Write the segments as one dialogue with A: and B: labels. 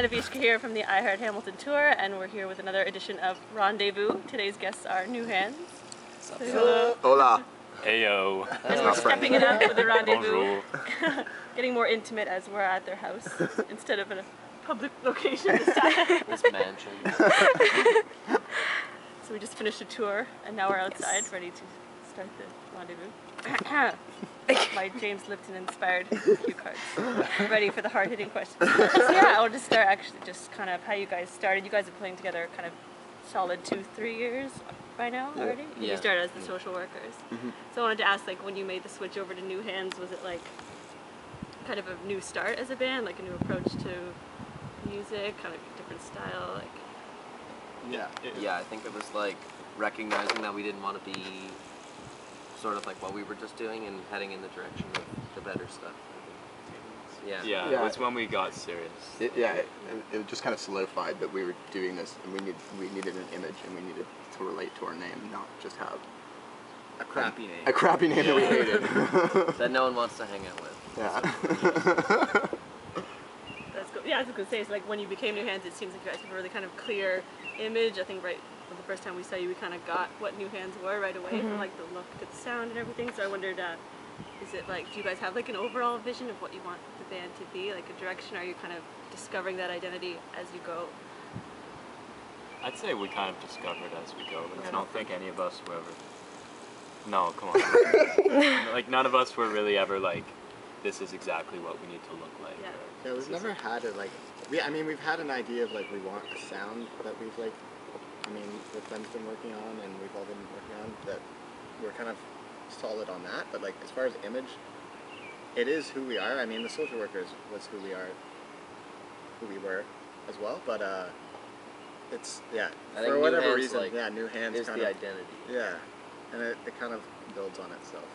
A: Avishka here from the I Heart Hamilton tour, and we're here with another edition of Rendezvous. Today's guests are New Hands.
B: Hello. Hola.
C: Heyo.
A: And we're stepping it up with the Rendezvous.
C: Bonjour.
A: Getting more intimate as we're at their house instead of in a public location this time.
C: This mansion.
A: So we just finished a tour, and now we're outside, ready to start the Rendezvous. My James Lipton inspired cue cards. Ready for the hard-hitting questions. So yeah, I'll just start actually just kind of how you guys started. You guys have been playing together kind of solid 2-3 years by now already? Yeah. You started as the social workers. So I wanted to ask, like, when you made the switch over to New Hands, was it like kind of a new start as a band, like a new approach to music, kind of a different style? Like,
D: Yeah, I think it was like recognizing that we didn't want to be sort of like what we were just doing and heading in the direction of the better stuff.
C: Yeah, it was when we got serious.
B: It just kind of solidified that we were doing this, and we needed an image, and we needed to relate to our name, not just have
E: a crappy name.
B: A crappy name that we hated.
D: That no one wants to hang out with.
B: Yeah.
A: That's good. Yeah, I was going to say, it's like when you became New Hands, it seems like you guys have a really kind of clear image. I think right the first time we saw you, we kind of got what New Hands were right away, from like the look to the sound and everything. So I wondered, is it like, do you guys have like an overall vision of what you want the band to be, like a direction? Are you kind of discovering that identity as you go?
C: I'd say we kind of discovered as we go, but I don't think any of us were ever... No, come on. Like, none of us were really ever like, this is exactly what we need to look like.
E: Yeah, we've never had it like... we've had an idea of like, we want a sound that we've like... the friends been working on, and we've all been working on, that we're kind of solid on that, but like as far as image, it is who we are. I mean, the social workers was who we were as well, but it's, for whatever reason, New Hands
D: is
E: kind
D: the
E: of
D: identity.
E: Yeah, and it kind of builds on itself.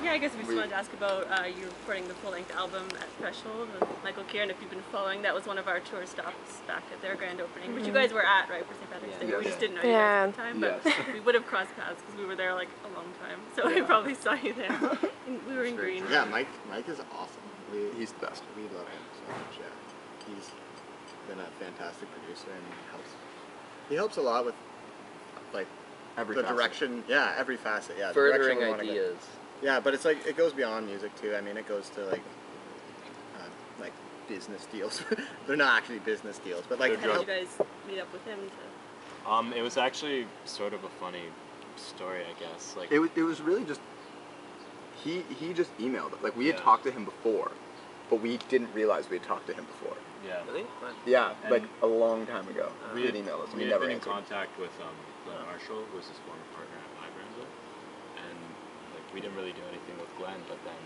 A: Yeah, I guess we just wanted to ask about you recording the full-length album at Threshold with Michael Kieran. If you've been following, that was one of our tour stops back at their grand opening, which you guys were at, right, for St. Patrick's Day. We just didn't know you guys at the time, but we would have crossed paths because we were there like a long time, so we probably saw you there. We were in green.
E: Yeah, Mike is awesome.
B: He's the best.
E: We love him so much. Yeah, he's been a fantastic producer, and he helps a lot with like
B: Every
E: the
B: facet.
E: direction. Yeah, every facet. Yeah,
D: Furthering ideas.
E: Yeah, but it's like, it goes beyond music too. I mean, it goes to like business deals. They're not actually business deals, but like.
A: How did you guys meet up with him?
C: It was actually sort of a funny story, I guess. Like,
B: it was really just, he just emailed it. Like, we had talked to him before, but we didn't realize we had talked to him before.
C: Yeah.
D: Really?
B: Yeah, like a long time ago.
C: We
B: had emailed us.
C: We had
B: never
C: been in
B: answered.
C: contact with Glenn Marshall, who was his former partner at Rendezvous, and like we didn't really do anything with Glenn, but then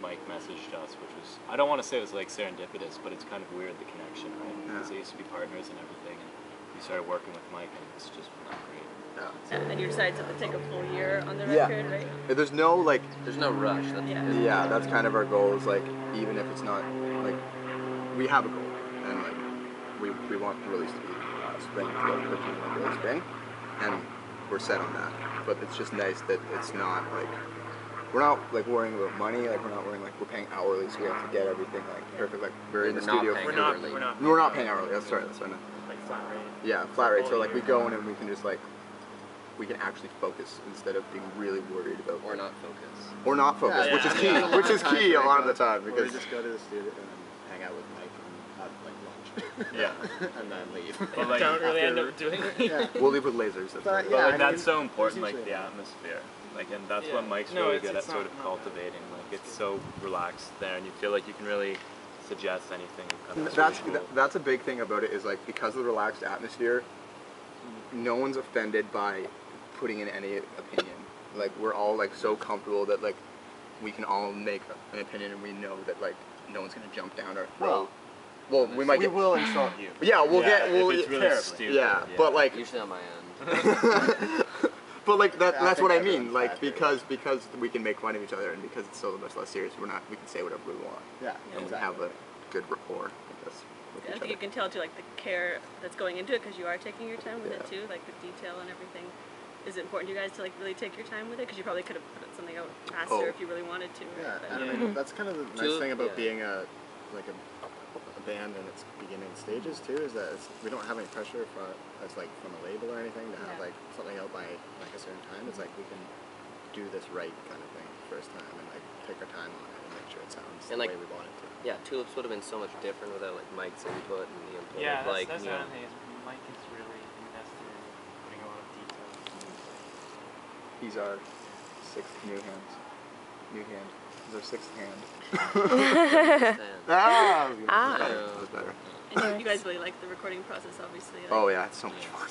C: Mike messaged us, which was, I don't want to say it was like serendipitous, but it's kind of weird, the connection, right? Because they used to be partners and everything, and we started working with Mike, and it's just been great.
A: And you decided to take a full year on the record, right?
B: There's no like.
D: There's no rush.
B: Yeah, that's kind of our goal. Is like, even if it's not like, we have a goal, and like we want the release to be spring, 2015, like early spring, and we're set on that. But it's just nice that it's not like, we're not like worrying about money. Like, we're not worrying like we're paying hourly, so we have to get everything like perfect. Like, we're in the studio.
D: We're not
B: paying hourly. That's right. That's right.
A: Like flat rate.
B: Yeah, flat rate. So like, we go in and we can just like, we can actually focus instead of being really worried about.
D: Or not focus.
B: Or not focus, which is key. Which is key a lot of the time, because
E: we just go to the studio and then hang out with Mike and have like lunch.
C: Yeah.
E: And then leave.
C: But, like,
A: Don't really end up doing it.
B: we'll leave with lasers. That's right.
C: But like, that's so important, like the atmosphere. Like, and that's what Mike's really good at sort of cultivating. Like, it's so relaxed there, and you feel like you can really suggest anything.
B: That's a big thing about it, is like, because of the relaxed atmosphere, no one's offended by putting in any opinion. Like, we're all like so comfortable that like we can all make an opinion, and we know that like no one's gonna jump down our throat. Well, we
E: will insult you.
B: Yeah, we'll get
C: it's really stupid.
B: Yeah, but like
D: usually on my end.
B: but like that's what I mean. Like, because we can make fun of each other, and because it's so much less serious, we can say whatever we want.
E: Yeah,
B: and we have a good rapport, I guess.
A: I think you can tell too, like the care that's going into it, because you are taking your time with it too, like the detail and everything. Is it important to you guys to like really take your time with it? Because you probably could have put something out faster if you really wanted to.
E: Yeah,
A: right?
E: and I mean, that's kind of the nice thing about being a band in its beginning stages too is that we don't have any pressure as like from a label or anything to have like something out by like a certain time. It's like we can do this right kind of thing first time and like take our time on it and make sure it sounds
D: And,
E: the
D: like,
E: way we want it to.
D: Yeah, Tulips would have been so much different without like Mike's input and the input
F: Yeah,
D: of like
F: that's
D: you know.
F: another thing is Mike is really invested in putting a lot of detail into the music.
B: He's our sixth new hand. New hand. He's our sixth hand. Ah! That was better.
A: And you guys really like the recording process, obviously. Like,
B: Oh yeah, it's so much fun.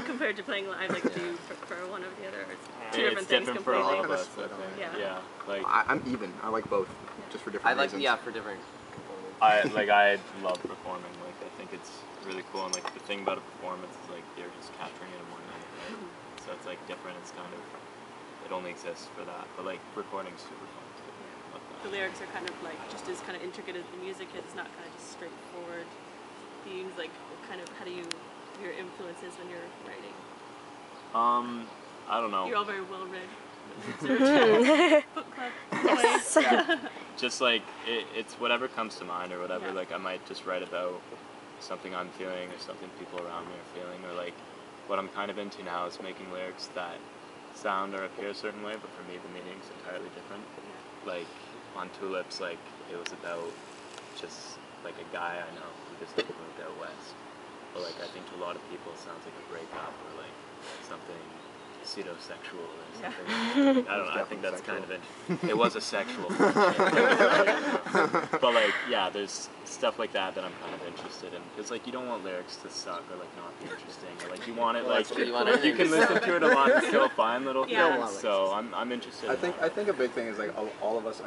A: compared to playing live, like, do you prefer one over the other? Or it's two
C: It's
A: different things
C: different for all
A: completely.
C: of us.
E: Split on it.
A: Yeah.
C: Like
B: I'm even. I like both, just for different
D: I like
B: reasons.
D: for different components.
C: I love performing. Like I think it's really cool, and like the thing about a performance is like you're just capturing it in one night, right? So it's like different. It's kind of it only exists for that. But like recording's super fun too. Love that.
A: The lyrics are kind of like just as kind of intricate as the music is. It's not kind of just straightforward themes. Like, what kind of how do you your influences when you're writing?
C: I don't know.
A: You're all very well read. Book club.
G: Yes.
C: Just like it's whatever comes to mind or whatever.
A: Yeah.
C: Like I might just write about something I'm feeling or something people around me are feeling, or like what I'm kind of into now is making lyrics that sound or appear a certain way, but for me the meaning's entirely different. Like on Tulips, like it was about just like a guy I know who just moved out west. But like I think to a lot of people it sounds like a breakup or like something pseudo-sexual or something. I don't know. I think that's kind of it. It was a sexual. But like, yeah, there's stuff like that I'm kind of interested in because like you don't want lyrics to suck or like not be interesting or like you want it like you can listen to it a lot and still find little things. So I'm interested.
B: I think a big thing is like all of us.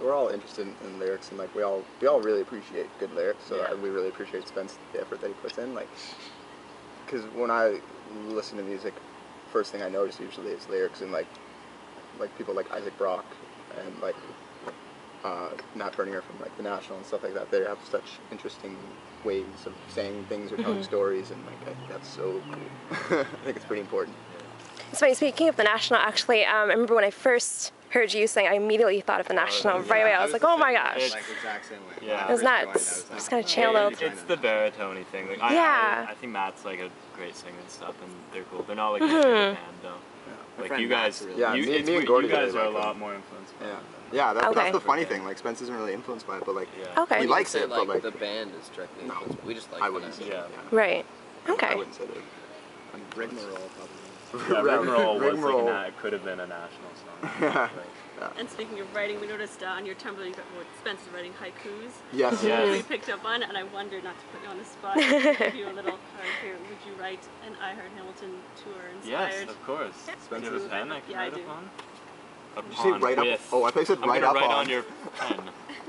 B: We're all interested in lyrics and like we all really appreciate good lyrics. So we really appreciate Spence the effort that he puts in. Like, because when I listen to music, first thing I notice usually is lyrics and like people like Isaac Brock and like Nat Bernier from like the National and stuff like that. They have such interesting ways of saying things or telling stories, and like I think that's so cool. I think it's pretty important.
G: It's funny, speaking of the National, actually, I remember when I first heard you sing, I immediately thought of the National right away. I was like, oh my gosh.
E: Like the exact same way.
C: Yeah.
G: It was nuts. Just kind of channeled out.
C: It's the baritone thing. Like,
G: Yeah.
C: I think Matt's like a great singer and stuff, and they're cool. They're not like a band though. Like you guys,
B: Yeah,
C: you,
B: me
C: it's,
B: and
C: you
B: Gordy
C: guys
B: really
C: are a
B: like
C: lot
B: them.
C: more influenced by
B: Yeah.
C: them.
B: Yeah, that's
G: Okay.
B: the funny thing. Like Spence isn't really influenced by it, but like
G: Okay.
B: he likes
D: say,
B: it, but like
D: the band is directly
B: No.
D: influenced. We just like
B: I
D: the
B: wouldn't say
D: National.
B: that.
G: Right.
B: I
G: Okay.
B: wouldn't say that.
E: Rigmarole probably.
C: Yeah, Rigmarole was
B: Rigmarole.
C: like it could have been a national song.
B: Yeah.
C: Like,
A: And speaking of writing, we noticed on your Tumblr you got Spence is writing haikus.
B: Yes.
C: Yes.
A: We picked up on, and I wondered, not to put you on the spot, to give you a little card here. Would you write an I Heard Hamilton tour inspired?
C: yes, of course. Do you have a pen I can
A: Yeah, I
C: write
A: do.
C: upon?
B: Did you say right up?
C: With.
B: Oh, I thought you said
C: I'm
B: right
C: gonna
B: up
C: write
B: on.
C: on your pen.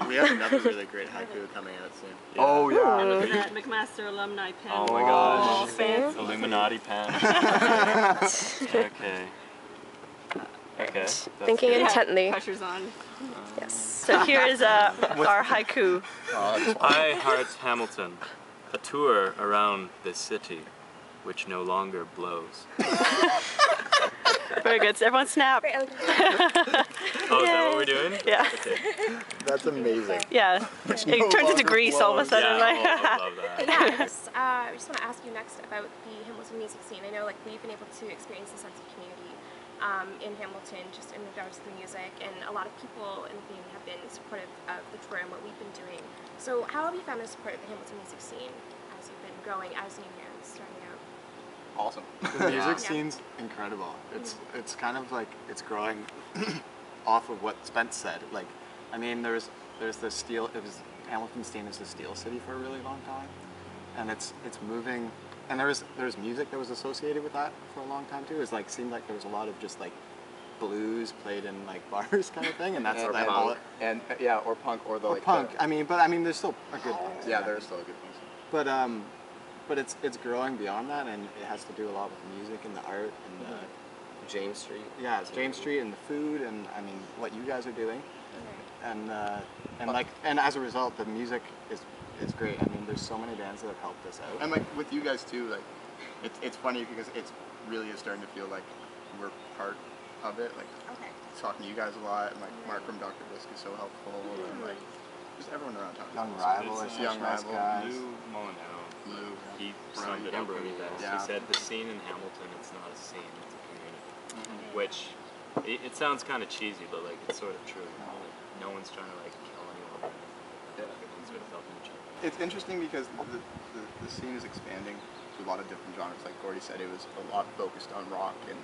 E: We have another really great haiku coming out soon.
B: Oh yeah.
A: Look at that McMaster alumni pen.
C: Oh my
A: Oh,
C: gosh.
A: fancy.
C: Illuminati pen. Okay. Okay. That's
G: Thinking
C: good.
G: intently.
A: Pressure's on.
G: Yes.
A: So here is our haiku.
C: I Heart Hamilton, a tour around this city, which no longer blows.
A: Very good. So everyone snap.
G: Right,
C: Oh, is that what we're doing?
A: Yeah.
C: Okay.
B: That's amazing.
A: Yeah. It turns into Grease all of a sudden.
C: Yeah,
A: Like.
C: I love that.
G: Yeah, I just want to ask you next about the Hamilton music scene. I know, like, we've been able to experience a sense of community in Hamilton, just in regards to the music, and a lot of people in the community have been supportive of the tour and what we've been doing. So, how have you found the support of the Hamilton music scene as you've been growing as new hands starting out?
B: Awesome.
E: The music
G: Yeah.
E: scene's incredible. It's kind of like it's growing off of what Spence said. Like, I mean, there's the steel. It was Hamilton's seen as the steel city for a really long time, and it's moving. And there's music that was associated with that for a long time too. It's like seemed like there was a lot of just like blues played in like bars kind of thing, and that's
B: And
E: that
B: punk.
E: all.
B: And yeah, or punk, or the
E: Or
B: like.
E: punk.
B: The,
E: I mean, there's still a good punks.
B: yeah, there's still good things.
E: But it's growing beyond that, and it has to do a lot with the music and the art and the.
D: James Street.
E: Yeah, it's James Street and the food, and I mean what you guys are doing, and as a result, the music is great. I mean, there's so many bands that have helped us out.
B: And like with you guys too, like it's funny because it's really is starting to feel like we're part of it. Like
G: Okay.
B: talking to you guys a lot, and like Mark from Dr. Blisk is so helpful, and like just everyone around town.
E: Young Rival or
C: It's
E: such
B: Young
E: nice
B: Rival,
E: guys.
C: Lou Molinaro,
B: Lou,
C: he
B: Brian,
C: summed it up
D: Amber,
C: pretty best.
B: yeah.
C: He said the scene in Hamilton, it's not a scene, it's a community.
B: Mm-hmm.
C: Which, it sounds kind of cheesy, but like it's sort of true. You know? Like, no one's trying to like kill anyone. Everyone's sort of helping each other.
B: It's interesting because the scene is expanding to a lot of different genres. Like Gordy said, it was a lot focused on rock and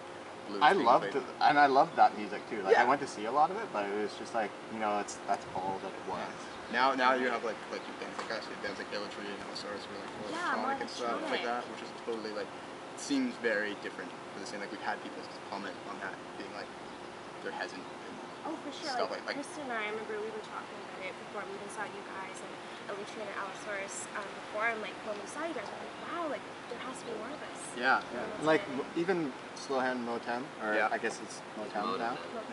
B: blues.
E: I
B: being
E: loved
B: played.
E: it, and I loved that music too. Like
B: Yeah.
E: I went to see a lot of it, but it was just like that's all that it was.
B: Now you have like bands like us, bands like Illatry and Allosaurus who are like more
G: Yeah, more
B: electronic and stuff like
G: electronic.
B: that, which is totally like seems very different for the scene. Like we've had people comment on that, being like they're hesitant.
G: Oh, for sure.
B: Stuff
G: Like,
B: like-
G: Kristen and I remember we were talking about it before we even saw you guys and Elitria and Allosaurus before, and like when we saw you guys, we were like, wow, like there has to be more of this.
B: Yeah,
E: And like even Slowhand Motem, or
B: Yeah.
E: I guess it's Motem now,
G: Well,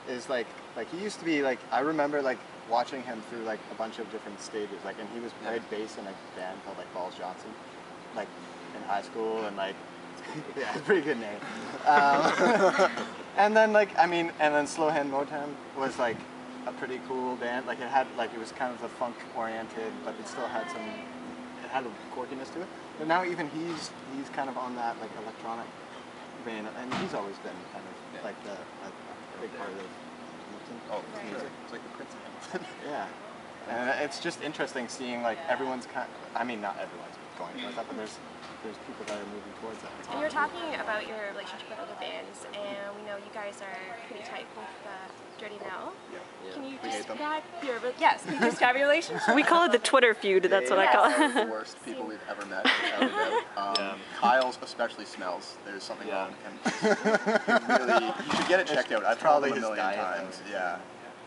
B: Yeah.
E: is like he used to be like I remember like watching him through like a bunch of different stages, like and he was played bass in a band called like Balls Johnson, like in high school, and like yeah, it's a pretty good name. And then and then Slowhand Motem was like a pretty cool band. Like it was kind of the funk oriented, but it still had it had a quirkiness to it. But now even he's kind of on that like electronic vein, and he's always been kind of like a big part of Hamilton.
B: Oh,
G: Right.
B: it's like the Prince of Hamilton.
E: Yeah, and it's just interesting seeing like everyone's not everyone's going towards that, but there's people that are moving towards that.
G: And you were talking about your relationship with other bands, and we know you guys are pretty tight with Dirty Nell.
B: Yeah.
G: Can you
B: We hate them.
G: describe can you describe your relationship?
A: We call it the Twitter feud. That's what I call
B: They
A: it.
B: are the worst people we've ever met. Without a doubt.
C: Yeah.
B: Kyle's especially smells. There's something
C: Yeah.
B: wrong with him. Really, you should get it checked out. I've told
E: probably
B: him a
E: his
B: million
E: diet,
B: times. Yeah.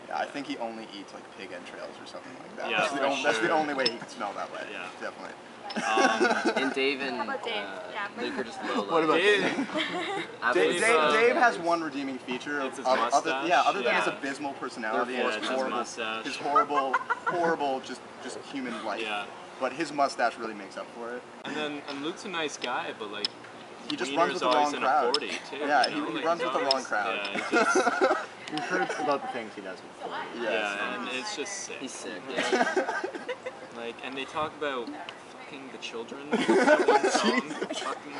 B: Yeah, I think he only eats like pig entrails or something like that.
C: Yeah,
B: that's,
C: for
B: that's the
C: sure.
B: only way he can smell that way.
C: Yeah.
B: Definitely.
D: And Dave and
G: How about Dave? Yeah,
D: Luke are just low.
E: What about
C: Dave,
B: Dave,
C: Dave,
B: Dave has one redeeming feature.
C: It's his
B: other
C: mustache.
B: other than his
C: Yeah.
B: abysmal personality and
C: Yeah, it's his mustache.
B: his horrible, just human life.
C: Yeah.
B: But his mustache really makes up for it.
C: and Luke's a nice guy, but like
B: He just
C: Wiener's
B: runs with the
C: always
B: wrong
C: in
B: crowd.
C: a 40 too.
B: Yeah,
C: you know?
B: he
C: Like,
B: runs
C: he's
B: with the wrong
C: always-
B: crowd.
C: Yeah, he just,
E: We've heard about the things he does with Ford.
C: yeah, and it's just sick.
D: He's sick. Yeah.
C: Like, and they talk about fucking the children. That one song, fucking.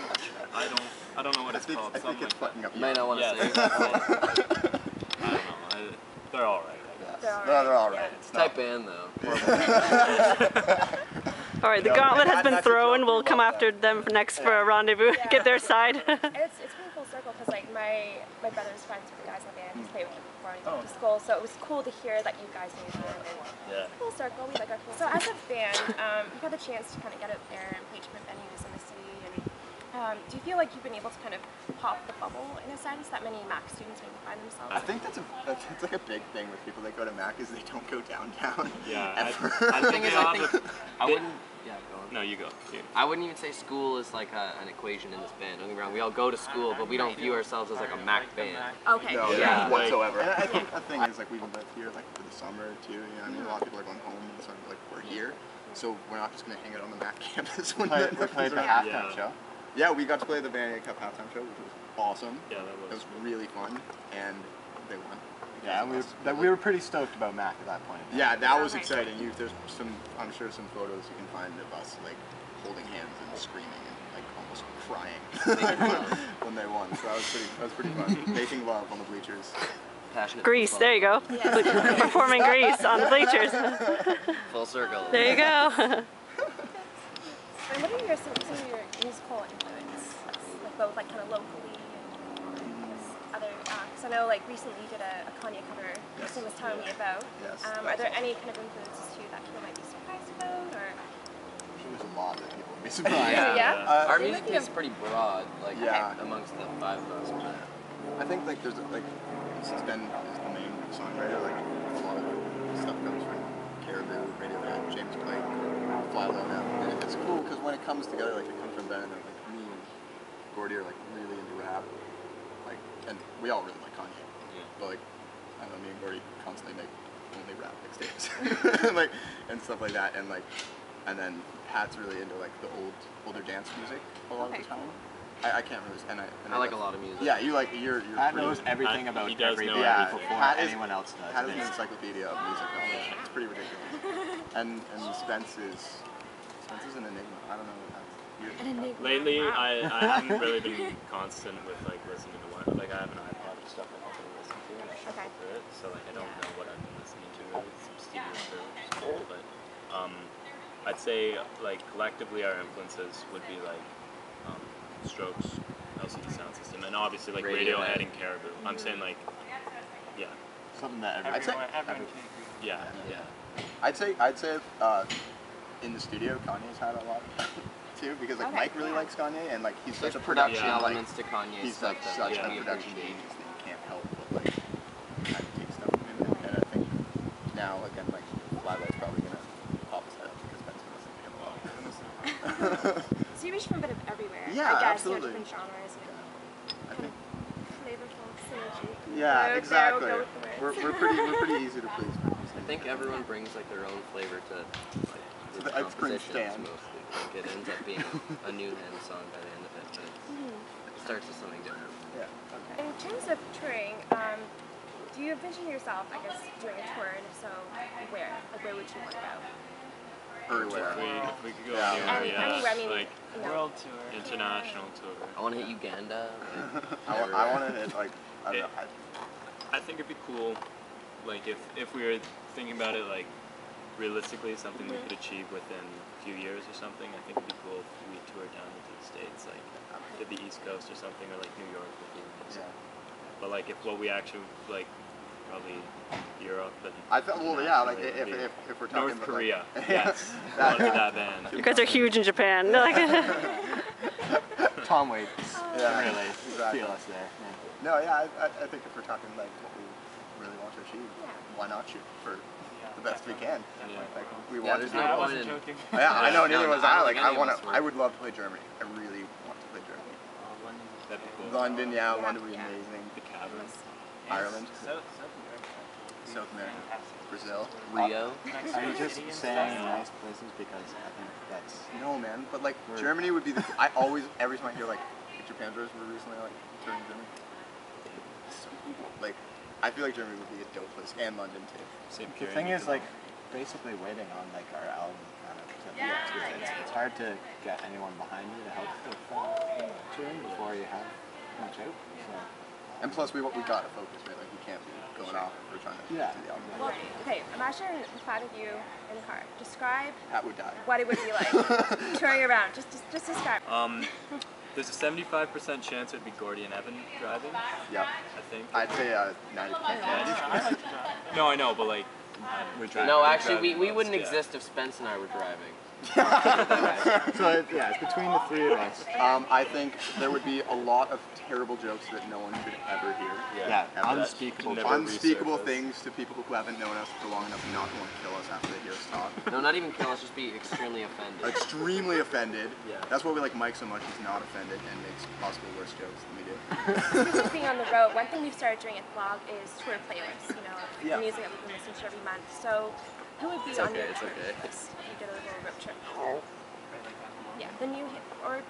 C: I don't know what
B: I
C: it's
B: think,
C: called.
B: I think
C: Something
B: it's
C: like
B: fucking up.
D: You might not want to
C: Yeah,
D: say
C: that's
D: it.
C: it. I don't know. They're all right. I guess.
B: They're all right.
G: Yeah.
B: It's
D: Type
B: not.
D: band though.
A: All right, the
B: No,
A: gauntlet has
B: that-
A: been
B: that's a
A: thrown.
B: joke.
A: We'll
B: We
A: come
B: love
A: after them next for a rendezvous.
G: Yeah.
A: Get their side.
G: And it's been full circle because like my brother's friends with the guys in the band. He's played with them before and he went to school, so it was cool to hear that you guys knew him. And
C: Yeah.
G: full circle, we like our cool. So as a band, you've had the chance to kind of get out there and play different venues in the city. And do you feel like you've been able to kind of pop the bubble in a sense that many Mac students maybe find themselves?
B: I think that's like a big thing with people that go to Mac is they don't go downtown.
C: Yeah.
B: Ever.
C: I
D: The
C: think
D: thing
C: they
D: is,
C: all
D: I think I wouldn't. Yeah, go on.
C: No, you go. You.
D: I wouldn't even say school is like an equation in this band. Don't get me wrong. We all go to school, but we don't view ourselves as like a Mac band.
G: Okay.
B: No,
D: Yeah.
B: whatsoever. And I think the thing is, like, we live here, like, for the summer, too, you know what I mean? A lot of people are going home, and so, like, we're here, so we're not just gonna hang out on the Mac campus when
E: We
B: the
E: played the
B: kids are-
E: halftime
C: Yeah.
E: show.
B: Yeah, we got to play the Vanity Cup halftime show, which was awesome.
C: Yeah, that
B: It
C: was.
B: was really fun, and they won.
E: Yeah, we were pretty stoked about Mac at that point.
B: Yeah, that was
G: Okay.
B: exciting. There's I'm sure some photos you can find of us, like, holding hands and screaming and, like, almost crying when they won, so that was pretty fun. Making love on the bleachers.
D: Passionate.
A: Grease.
D: football.
A: There you go.
G: Yeah.
A: Performing Grease on the bleachers.
D: Full circle.
A: There you go.
G: And what are some of your musical influences, like both like kind of locally and I guess other acts? I know like recently you did a Kanye cover. Kristen was telling me about.
B: Yes,
G: Are there any kind of influences too that people might be surprised about, or?
B: I'm sure there's a lot that people would be surprised.
G: Yeah.
D: Our
G: They
D: music
G: might be
D: taste is pretty broad, like
B: Yeah.
D: amongst the five of us. But
B: I think like there's like since Ben is the main songwriter, like a lot of the stuff comes from Caribou, Radiohead, James Blake, Fly Low now, and it's cool because when it comes together, like it comes from Ben and like me and Gordy are like really into rap, like, and we all really like Kanye, but like I don't know, me and Gordy constantly make only rap mixtapes, like and stuff like that, and then Pat's really into like the older dance music a lot of the time. I can't really.
D: I like a lot of music.
B: Yeah, you're
E: Pat
B: pretty-
E: knows everything
C: Pat-
E: about
C: he does
E: everybody
C: know everything.
E: before
B: Pat is-
E: anyone else does.
B: Pat is an encyclopedia of music knowledge. It's pretty ridiculous. And Spence is an enigma. I don't know what that's.
G: An enigma.
C: Lately,
G: Wow.
C: I haven't really been constant with like listening to one. Like I have an iPod of stuff I don't really listen to, and I shuffle
G: Okay.
C: through it. So like I don't know what I've been listening to. Really, some Stevie Wonder, which is cool, but I'd say like collectively our influences would be like Strokes, LCD Sound System, and obviously like Radiohead and Caribou. I'm saying like, yeah,
E: Something that
B: I'd say-
F: Everyone can agree.
C: yeah.
B: I'd say in the studio, Kanye's had a lot too, because like
G: Okay,
B: Mike really
G: yeah.
B: likes Kanye, and like he's
D: There's
B: such a
D: production
B: production
D: elements to Kanye
B: he's
D: stuff
B: like
D: that
B: such
C: yeah,
B: a
D: we
B: production
D: appreciate.
B: genius that you can't help but like kind of take stuff from him. And I think now again like Lila's probably gonna pop his head up because Ben's listening to him a lot.
G: So you reach from a bit of everywhere.
B: Yeah,
G: I guess,
B: absolutely.
G: You know, different genres. You know,
B: I
G: kind
B: think.
G: of flavorful synergy.
B: Yeah,
G: There,
B: exactly.
G: Go with the words.
B: We're pretty easy to please.
D: I think everyone brings like their own flavor to like
B: To
D: the
B: the ice cream
D: compositions
B: stand.
D: mostly. Like it ends up being a new hand song by the end of it, but it starts with something different.
B: Yeah.
G: In terms of touring, do you envision yourself, I guess, doing a tour, and if so, where? Like, where would you want to go?
B: Everywhere.
C: If we could go
B: Yeah.
C: anywhere,
G: Anywhere,
C: yeah,
G: I mean,
C: like
G: you know,
F: World tour.
C: international tour.
D: I want to hit Uganda.
B: I want to hit like I don't know.
C: I think it'd be cool, like if we were thinking about it like realistically, something we could achieve within a few years or something. I think it'd be cool if we toured down into the States, like to the East Coast or something, or like New York would be amazing.
B: Yeah.
C: But like if what we actually like, probably Europe and
B: I thought, well, yeah, like
C: internationally would
B: if we're
C: be
B: talking
C: North
B: about
C: Korea,
B: like,
C: yes,
B: that-
C: love that band.
A: You guys are huge in Japan.
E: Tom Waits
B: Yeah,
E: really
B: exactly.
E: feel us there.
B: No, yeah, I think if we're talking like what we really want to achieve, why not shoot for the best we can?
C: Yeah.
B: Like we
D: Yeah,
B: want to
D: there's
B: do.
D: no
F: I
D: point
F: wasn't
D: in-
F: joking.
B: Yeah, I know.
D: No,
B: Neither was
D: I
B: I.
D: don't
B: Like
D: think
B: I
D: any of
B: want
D: us
B: to.
D: were.
B: I would love to play Germany. I really want to play Germany.
F: London.
C: That'd be cool.
B: London, yeah,
G: Yeah,
B: London would be
G: yeah.
B: amazing.
C: The caverns.
B: Ireland,
F: South America.
B: South America, Brazil.
D: Rio.
F: Mexico
E: Are you just
F: City and
E: saying
F: stuff.
E: nice places because I think that's
B: No, man, but like
E: Word.
B: Germany would be the. I always every time I hear like Japan tours were recently like touring Germany. So cool. Like I feel like Germany would be a dope place, and London too.
C: Same
E: the thing is like basically waiting on like our album kind of to it's hard to get anyone behind you to help with touring before you have much out. So
B: And plus, we got to focus, right? Like we can't be going off if we're trying to
E: Yeah.
B: do the album.
G: Well, okay, imagine the five of you in the car. Describe
B: That would die.
G: what it would be like touring around. Just describe.
C: There's a 75% chance it'd be Gordy and Evan driving.
B: Yeah.
C: I think.
B: I'd say 90%.
F: I like to drive.
C: No, I know, but like,
E: we try.
D: No, actually, we
C: driving
D: wouldn't
C: most, yeah.
D: exist if Spence and I were driving.
E: So yeah, it's between the three of us.
B: I think there would be a lot of terrible jokes that no one should ever hear.
E: Yeah,
B: Ever.
E: unspeakable.
C: Never
B: Unspeakable
C: resurface.
B: things to people who haven't known us for long enough not to want to kill us after they hear us talk.
D: No, not even kill us, just be extremely offended.
B: Extremely offended.
C: Yeah.
B: That's why we like Mike so much. He's not offended and makes possibly worse jokes than we do.
G: Speaking of being on the road, one thing we've started doing at the blog is tour playlists. You know,
B: Yeah.
G: music that we've been listening to every month. So, who would be on
D: okay,
G: your
D: it's
G: tour
D: okay.
G: list if you did a little road trip?
F: Right like that.
G: Yeah, then you or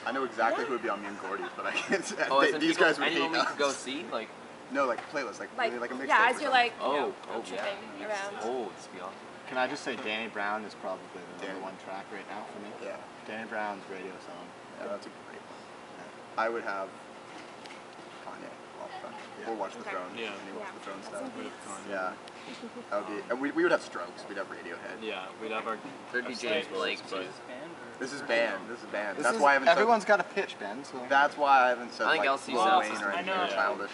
B: I know exactly who would be on me and Gordy's, but I can't say.
D: Oh, as in
B: These
D: people,
B: guys would hate
D: anyone we
B: us.
D: could go see? Like,
B: No, like playlist, like
G: like,
B: maybe like a mixtape.
G: yeah,
B: or
G: as you're
B: something.
G: like you know,
D: oh,
G: road
D: yeah.
G: tripping around.
D: Oh, it's beyond.
E: Can I just say Danny Brown is probably the
B: Danny.
E: number one track right now for me?
B: Yeah.
E: Danny Brown's radio song.
B: Yeah, that's a great one. I would have Kanye. Well,
E: Yeah.
B: or Watch the
G: Okay.
B: Throne.
C: Yeah.
B: Any Watch the Throne
G: That's
B: stuff.
G: some beats.
B: Yeah. That would be. And we would have Strokes. We'd have Radiohead.
C: yeah, we'd have our.
D: There'd be
C: our
D: James
C: staples,
D: Blake,
C: but
F: This band or
B: This is band. This is band.
E: This
B: That's
E: is-
B: why I haven't.
E: everyone's got a pitch, Ben. So
B: Said, that's why I haven't said
D: I think
B: like
D: LC
B: Lil
D: Sound
B: Wayne or
F: System.
B: anything
F: I know.
B: childish.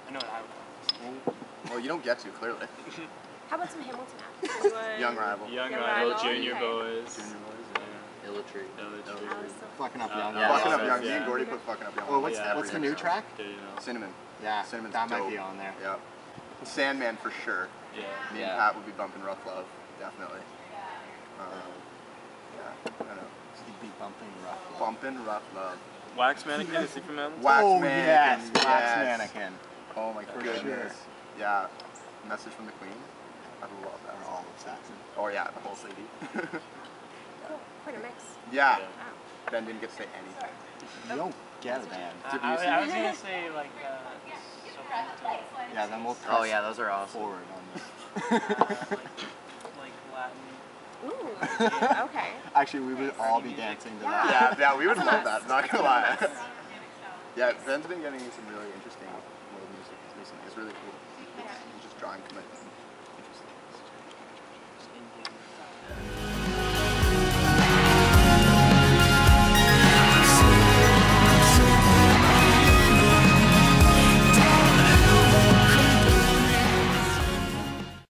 F: I know what I would call this.
B: Well, you don't get to clearly.
G: How about some Hamilton acts?
B: Young Rival.
C: Young
G: Young
C: Rival,
G: Rival,
C: Junior
G: okay.
C: Boys.
B: Junior Boys.
C: Yeah.
D: Illatry.
C: Illatry.
E: fucking up young.
D: Yeah,
B: Fucking
D: yeah,
B: up young.
C: yeah.
B: Me and Gordy put fucking up young.
E: Well, what's
C: Yeah.
E: what's the new track?
C: Did you know?
B: Cinnamon.
E: Yeah,
B: Cinnamon's
E: that
B: dope.
E: might be on there.
B: Yeah. Sandman for sure.
C: Yeah.
B: Me
D: Yeah.
B: and Pat would be bumping Rough Love, definitely. Yeah, I don't know.
E: He'd be bumping rough. Love.
B: Bumping Rough Love.
C: Wax Mannequin, is he from Mountain?
B: Wax
E: oh
B: Mannequin.
E: yes, Wax
B: yes.
E: Mannequin.
B: Oh my
E: For
B: goodness.
E: sure.
B: Yeah. Message from the Queen. I love that.
E: Or all of Saxon.
B: Oh yeah, the whole CD.
G: Cool. Quite a mix.
B: Yeah.
C: Yeah.
G: Wow.
B: Ben didn't get to say anything.
E: You don't get it, man.
F: I was gonna say like soprano,
E: Yeah, then we'll press
D: Oh yeah, those are awesome.
E: forward on this.
F: like Latin.
G: Ooh, okay.
E: Actually, we would all be dancing to that.
B: Yeah, we would love that. Not gonna lie. Yeah, Ben's been getting some really interesting world music recently. It's really cool. He's just drawing